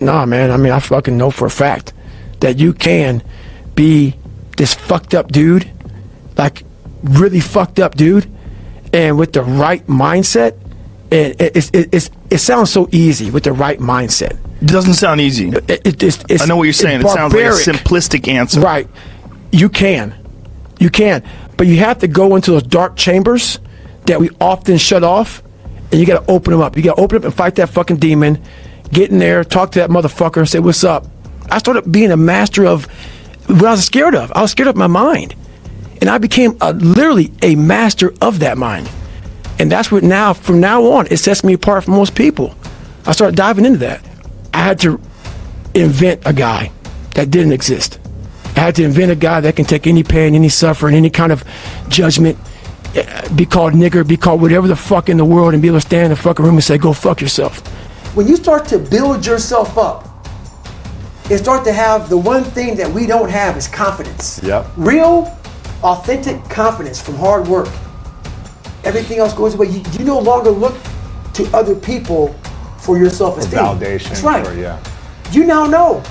Nah, man, I mean, I fucking know for a fact that you can be this fucked up dude, like really fucked up dude, and with the right mindset, it sounds so easy with the right mindset. It doesn't sound easy. I know what you're saying. It sounds like a simplistic answer. Right. You can. But you have to go into those dark chambers that we often shut off, and you got to open them up. You got to open up and fight that fucking demon. Get in there, talk to that motherfucker, say, what's up? I started being a master of what I was scared of. I was scared of my mind. And I became literally a master of that mind. And that's what now, from now on, it sets me apart from most people. I started diving into that. I had to invent a guy that didn't exist. I had to invent a guy that can take any pain, any suffering, any kind of judgment, be called nigger, be called whatever the fuck in the world, and be able to stand in the fucking room and say, go fuck yourself. When you start to build yourself up and start to have the one thing that we don't have is confidence. Yep. Real, authentic confidence from hard work. Everything else goes away. You no longer look to other people for your self-esteem. Validation. That's right. Yeah. You now know.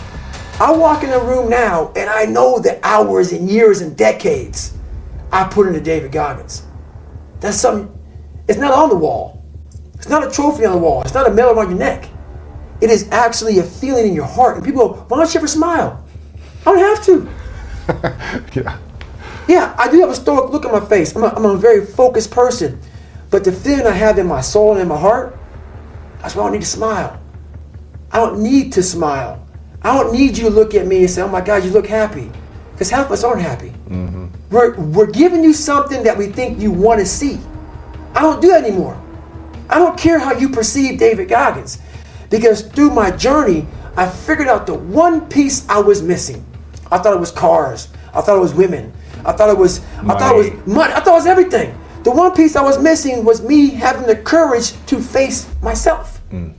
I walk in a room now and I know the hours and years and decades I put into David Goggins. That's something, it's not on the wall. It's not a trophy on the wall. It's not a medal around your neck. It is actually a feeling in your heart. And people go, why don't you ever smile? I don't have to. Yeah. Yeah, I do have a stoic look on my face. I'm a very focused person. But the feeling I have in my soul and in my heart, that's why I don't need to smile. I don't need to smile. I don't need you to look at me and say, oh my God, you look happy. Because half of us aren't happy. Mm-hmm. We're giving you something that we think you want to see. I don't do that anymore. I don't care how you perceive David Goggins. Because through my journey, I figured out the one piece I was missing. I thought it was cars. I thought it was women. I thought it was money. I thought it was everything. The one piece I was missing was me having the courage to face myself. Mm.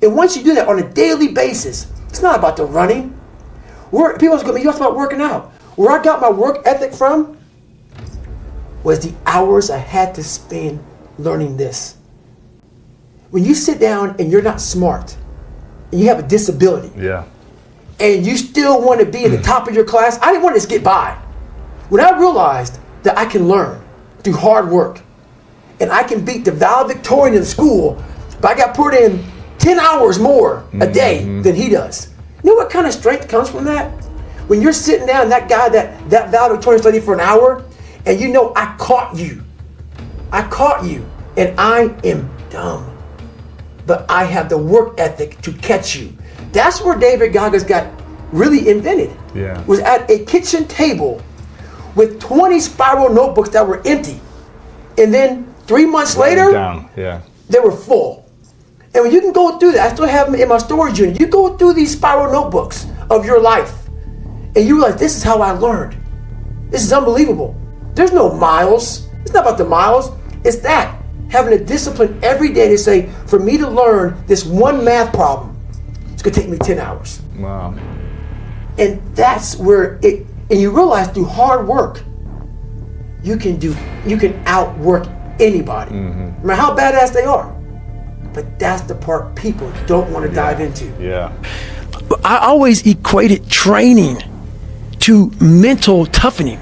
And once you do that on a daily basis, it's not about the running. People are going to be, you asked about working out. Where I got my work ethic from was the hours I had to spend learning this. When you sit down and you're not smart, and you have a disability, yeah, and you still want to be at the top of your class, I didn't want to just get by. When I realized that I can learn through hard work, and I can beat the valedictorian in school, but I got put in 10 hours more a day than he does. You know what kind of strength comes from that? When you're sitting down, that guy, that valedictorian studied for an hour, and you know I caught you, and I am dumb. But I have the work ethic to catch you. That's where David Goggins got really invented. Yeah. Was at a kitchen table with 20 spiral notebooks that were empty. And then 3 months later, they were full. And when you can go through that, I still have them in my storage unit. You go through these spiral notebooks of your life, and you realize, this is how I learned. This is unbelievable. There's no miles. It's not about the miles. It's that. Having a discipline every day to say, for me to learn this one math problem, it's going to take me 10 hours. Wow. And that's where and you realize through hard work, you can outwork anybody, no matter how badass they are. But that's the part people don't want to dive into. Yeah. I always equated training to mental toughening.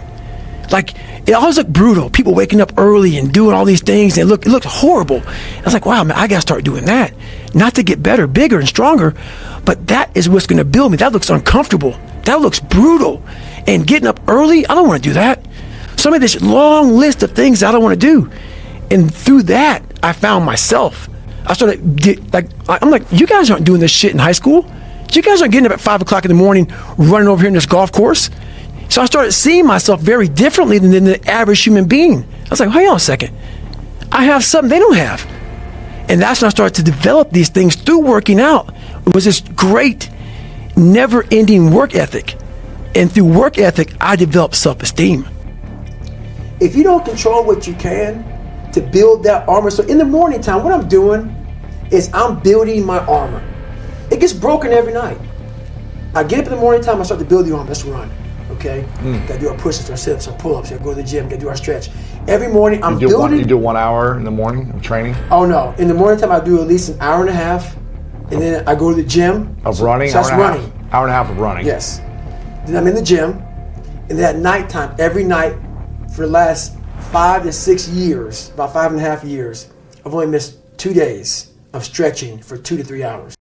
Like, it always looked brutal. People waking up early and doing all these things, and it looked horrible. I was like, wow, man, I got to start doing that. Not to get better, bigger, and stronger, but that is what's going to build me. That looks uncomfortable. That looks brutal. And getting up early, I don't want to do that. So I made this long list of things I don't want to do. And through that, I found myself. I started, I'm like, you guys aren't doing this shit in high school. You guys aren't getting up at 5 o'clock in the morning, running over here in this golf course. So I started seeing myself very differently than the average human being. I was like, hang on a second. I have something they don't have. And that's when I started to develop these things through working out. It was this great, never-ending work ethic. And through work ethic, I developed self-esteem. If you don't control what you can to build that armor, so in the morning time, what I'm doing is I'm building my armor. It gets broken every night. I get up in the morning time, I start to build the armor. Let's run. Okay? Gotta do our push-ups, our sit-ups, our pull-ups, gotta go to the gym, gotta do our stretch. Every morning I'm building. You do 1 hour in the morning of training? Oh no. In the morning time I do at least an hour and a half, and then I go to the gym. Of running? So that's running. Hour and a half of running. Yes. Then I'm in the gym, and then at nighttime, every night for the last 5 to 6 years, about 5.5 years, I've only missed 2 days of stretching for 2 to 3 hours.